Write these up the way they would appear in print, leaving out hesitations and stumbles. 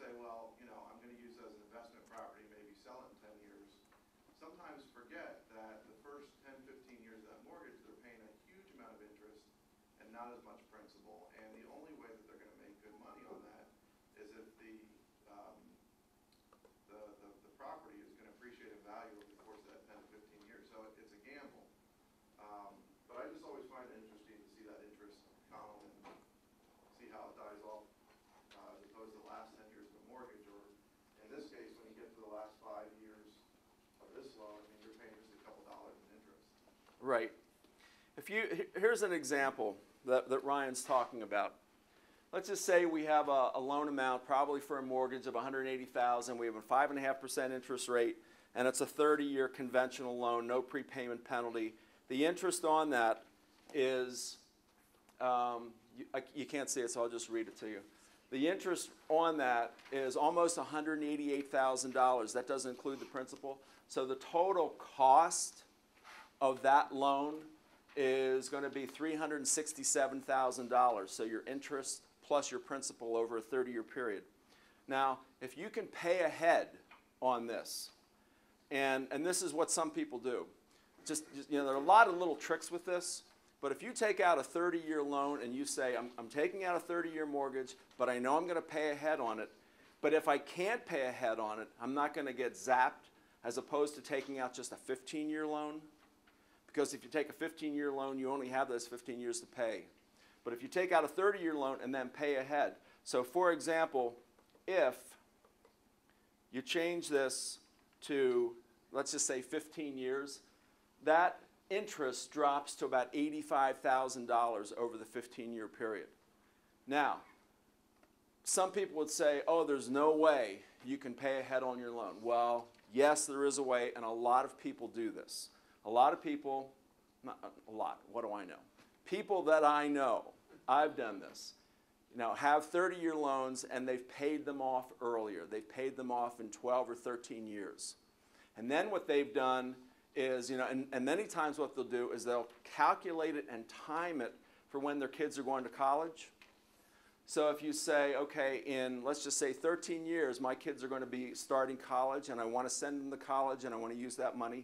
say, well, you know, I'm going to use it as an investment property, maybe sell it in 10 years, sometimes forget that the first 10, 15 years of that mortgage, they're paying a huge amount of interest and not as much principal. And the only way that they're going to make good money on that is if the property is going to appreciate in value over the course of that 10 to 15 years. So it's a gamble. But I just always find it interesting to see that interest column and see how it dies off as opposed to the last 10 years of the mortgage, or in this case, when you get to the last 5 years of this loan, I mean, you're paying just a couple dollars in interest. Right. Here's an example that Ryan's talking about. Let's just say we have a loan amount, probably for a mortgage of $180,000. We have a 5.5% interest rate, and it's a 30-year conventional loan, no prepayment penalty. The interest on that is, you can't see it, so I'll just read it to you. The interest on that is almost $188,000. That doesn't include the principal. So the total cost of that loan is going to be $367,000. So your interest plus your principal over a 30-year period. Now, if you can pay ahead on this, and this is what some people do. Just, you know, there are a lot of little tricks with this, but if you take out a 30-year loan and you say, I'm taking out a 30-year mortgage, but I know I'm going to pay ahead on it, but if I can't pay ahead on it, I'm not going to get zapped, as opposed to taking out just a 15-year loan. Because if you take a 15-year loan, you only have those 15 years to pay. But if you take out a 30-year loan and then pay ahead. So for example, if you change this to, let's just say 15 years, that interest drops to about $85,000 over the 15-year period. Now, some people would say, oh, there's no way you can pay ahead on your loan. Well, yes, there is a way, and a lot of people do this. A lot of people, not a lot, what do I know? People that I know, I've done this, you know, have 30-year loans and they've paid them off earlier. They've paid them off in 12 or 13 years. And then what they've done is, you know, and many times what they'll do is they'll calculate it and time it for when their kids are going to college. So if you say, okay, in, let's just say 13 years, my kids are going to be starting college and I want to send them to college and I want to use that money,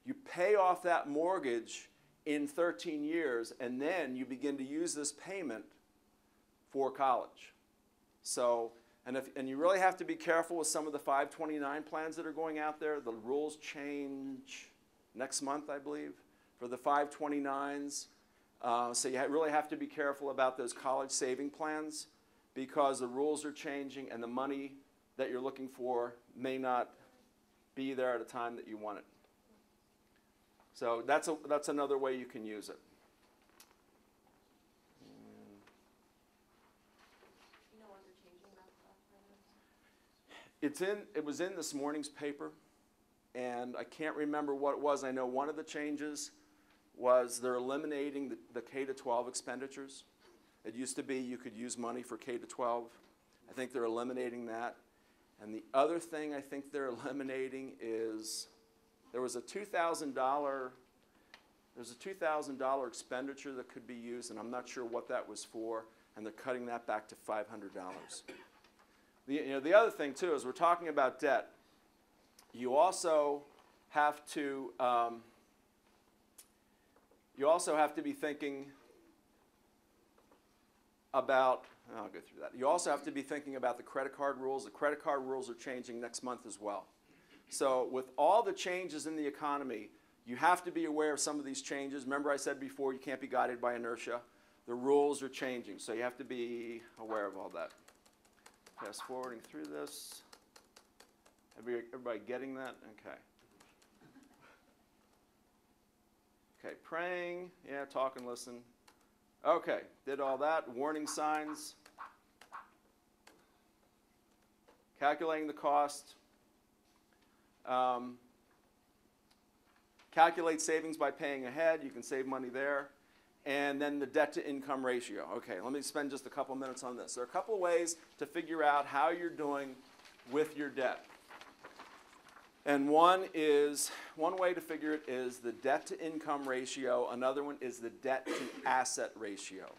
you pay off that mortgage in 13 years, and then you begin to use this payment for college. So, and you really have to be careful with some of the 529 plans that are going out there. The rules change next month, I believe, for the 529s. So you really have to be careful about those college saving plans, because the rules are changing and the money that you're looking for may not be there at a time that you want it. So that's another way you can use it. You know what they're changing about the It was in this morning's paper, and I can't remember what it was. I know one of the changes was they're eliminating the K-12 expenditures. It used to be you could use money for K-12. I think they're eliminating that. And the other thing I think they're eliminating is there was a $2,000 expenditure that could be used, and I'm not sure what that was for, and they're cutting that back to $500. The other thing too is we're talking about debt. You also have to be thinking about, I'll go through that. You also have to be thinking about the credit card rules. The credit card rules are changing next month as well. So with all the changes in the economy, you have to be aware of some of these changes. Remember I said before, you can't be guided by inertia. The rules are changing, so you have to be aware of all that. Fast forwarding through this. Everybody getting that? Okay. Okay, praying, yeah, talk and listen. Okay, did all that. Warning signs. Calculating the cost. Calculate savings by paying ahead. You can save money there. And then the debt to income ratio. Okay, let me spend just a couple minutes on this. There are a couple of ways to figure out how you're doing with your debt. And one way to figure it is the debt to income ratio. Another one is the debt to asset ratio.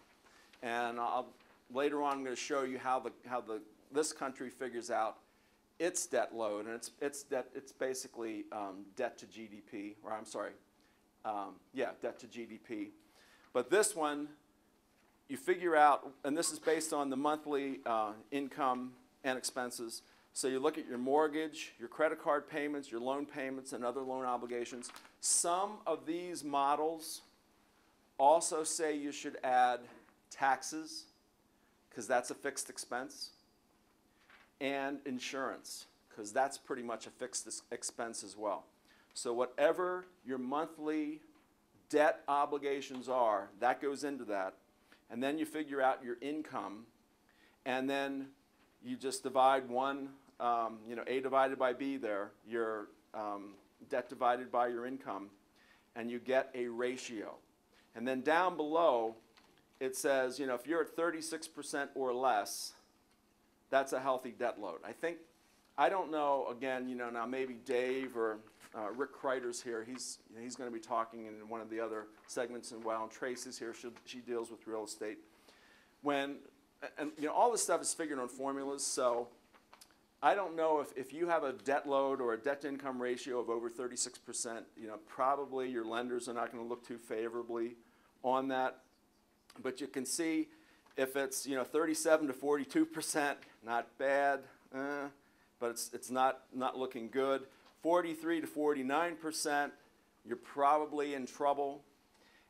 And later on I'm going to show you how this country figures out its debt load, and it's basically debt to GDP, or I'm sorry, debt to GDP. But this one, you figure out, and this is based on the monthly income and expenses. So you look at your mortgage, your credit card payments, your loan payments, and other loan obligations. Some of these models also say you should add taxes, because that's a fixed expense, and insurance, because that's pretty much a fixed expense as well. So whatever your monthly debt obligations are, that goes into that. And then you figure out your income, and then you just divide one, A divided by B there, your debt divided by your income, and you get a ratio. And then down below, it says, if you're at 36% or less, that's a healthy debt load. I don't know, again, now maybe Dave or Rick Kreider's here. He's going to be talking in one of the other segments in a while, and Tracy's here. She deals with real estate. All this stuff is figured on formulas, so I don't know if you have a debt load or a debt-to-income ratio of over 36%, probably your lenders are not going to look too favorably on that. But you can see if it's 37 to 42%, not bad, but it's not looking good. 43 to 49%, you're probably in trouble.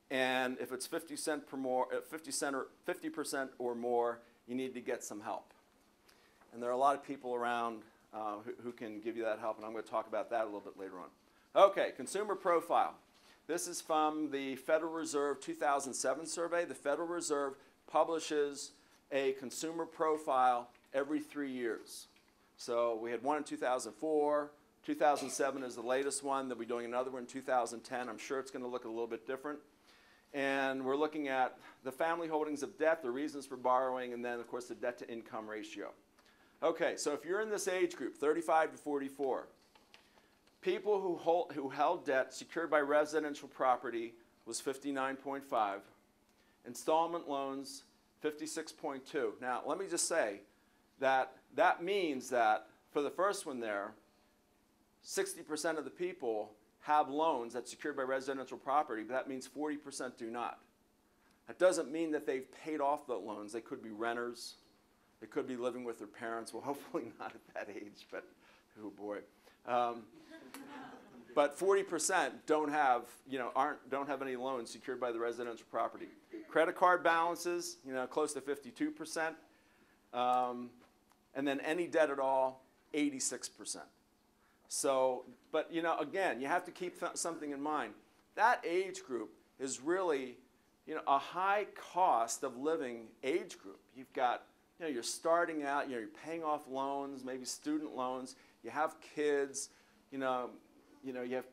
And if it's 50% or more, you need to get some help. And there are a lot of people around who can give you that help, and I'm going to talk about that a little bit later on. Okay, consumer profile. This is from the Federal Reserve 2007 survey. The Federal Reserve publishes a consumer profile every 3 years. So we had one in 2004. 2007 is the latest one. They'll be doing another one in 2010. I'm sure it's going to look a little bit different. And we're looking at the family holdings of debt, the reasons for borrowing, and then, of course, the debt-to-income ratio. Okay, so if you're in this age group, 35 to 44, people who held debt secured by residential property was 59.5. Installment loans, 56.2. Now, let me just say that means that for the first one there, 60% of the people have loans that's secured by residential property, but that means 40% do not. That doesn't mean that they've paid off the loans. They could be renters. They could be living with their parents. Well, hopefully not at that age, but oh boy. But 40% don't have any loans secured by the residential property. Credit card balances, close to 52%. And then any debt at all, 86%. So, but again, you have to keep something in mind. That age group is really, a high cost of living age group. You've got, you're starting out, you're paying off loans, maybe student loans. You have kids, you have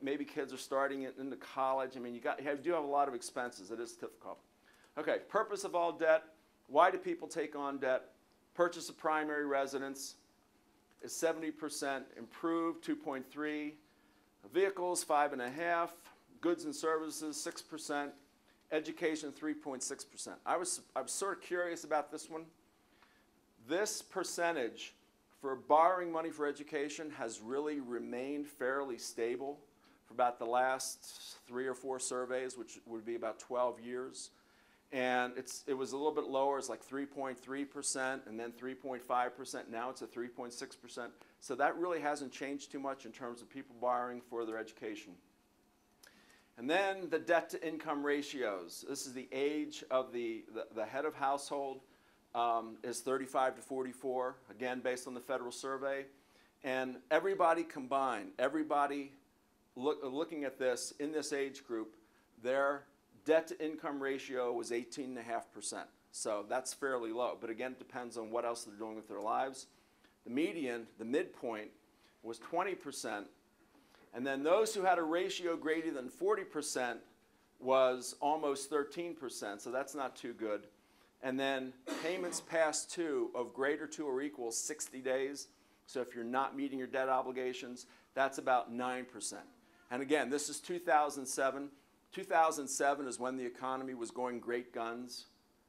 maybe kids are starting into college. I mean, you do have a lot of expenses. It is difficult. Okay, purpose of all debt. Why do people take on debt? Purchase a primary residence is 70%, improved 2.3, vehicles 5.5, goods and services 6%, education 3.6%. I was sort of curious about this one. This percentage for borrowing money for education has really remained fairly stable for about the last 3 or 4 surveys, which would be about 12 years. And it was a little bit lower. It's like 3.3% and then 3.5%. Now it's at 3.6%. So that really hasn't changed too much in terms of people borrowing for their education. And then the debt-to-income ratios. This is the age of the head of household is 35 to 44, again, based on the federal survey. And everybody combined, everybody looking at this in this age group, their debt-to-income ratio was 18.5%. So that's fairly low. But again, it depends on what else they're doing with their lives. The median, the midpoint, was 20%. And then those who had a ratio greater than 40% was almost 13%. So that's not too good. And then payments past due of greater to or equal 60 days. So if you're not meeting your debt obligations, that's about 9%. And again, this is 2007. 2007 is when the economy was going great guns.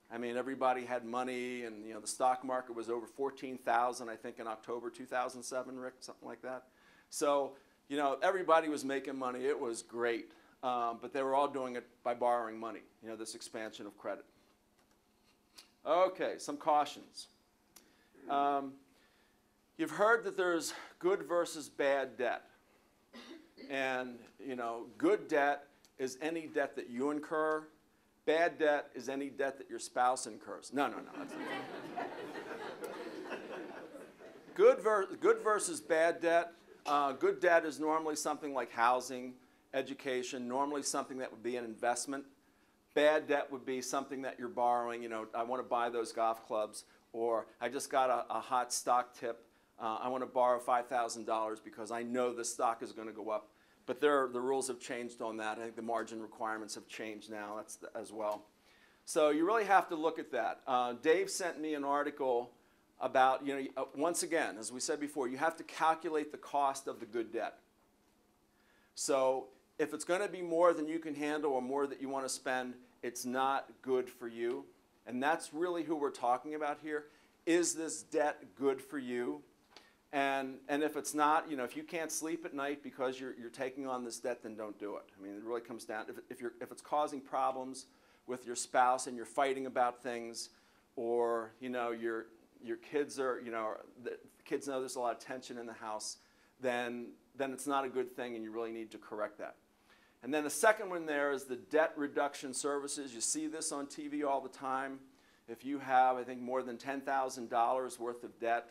I mean, everybody had money, and you know, the stock market was over 14,000, I think, in October 2007, Rick, something like that. So, you know, everybody was making money. It was great, but they were all doing it by borrowing money. You know, this expansion of credit. Okay, some cautions. You've heard that there's good versus bad debt, and you know, good debt is any debt that you incur. Bad debt is any debt that your spouse incurs. No. That's good versus bad debt. Good debt is normally something like housing, education, normally something that would be an investment. Bad debt would be something that you're borrowing. You know, I want to buy those golf clubs, or I just got a hot stock tip. I want to borrow $5,000 because I know the stock is going to go up. But the rules have changed on that. I think the margin requirements have changed now as well. So you really have to look at that. Dave sent me an article about, you know, once again, as we said before, you have to calculate the cost of the good debt. So if it's going to be more than you can handle or more that you want to spend, it's not good for you. And that's really who we're talking about here. Is this debt good for you? And if it's not, you know, if you can't sleep at night because you're taking on this debt, then don't do it. I mean, it really comes down, if it's causing problems with your spouse and you're fighting about things, or, you know, your kids are, you know, the kids know there's a lot of tension in the house, then it's not a good thing, and you really need to correct that. And then the second one there is the debt reduction services. You see this on TV all the time. If you have, I think, more than $10,000 worth of debt,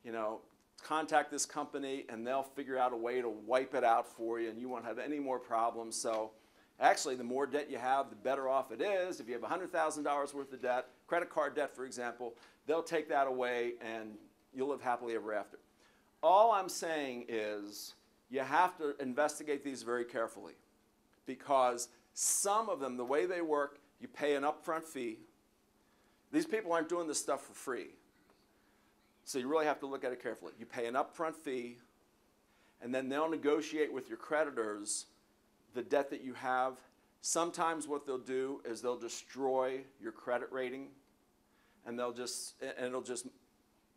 you know, contact this company and they'll figure out a way to wipe it out for you, and you won't have any more problems. So actually, the more debt you have, the better off it is. If you have $100,000 worth of debt, credit card debt, for example, they'll take that away and you'll live happily ever after. All I'm saying is you have to investigate these very carefully, because some of them, the way they work, you pay an upfront fee. These people aren't doing this stuff for free. So you really have to look at it carefully. You pay an upfront fee, and then they'll negotiate with your creditors the debt that you have. Sometimes what they'll do is they'll destroy your credit rating, and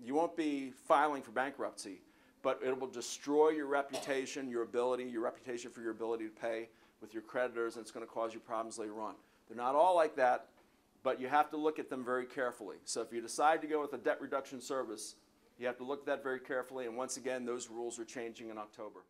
you won't be filing for bankruptcy, but it will destroy your reputation, your reputation for your ability to pay with your creditors, and it's going to cause you problems later on. They're not all like that, but you have to look at them very carefully. So if you decide to go with a debt reduction service, you have to look at that very carefully, and once again, those rules are changing in October.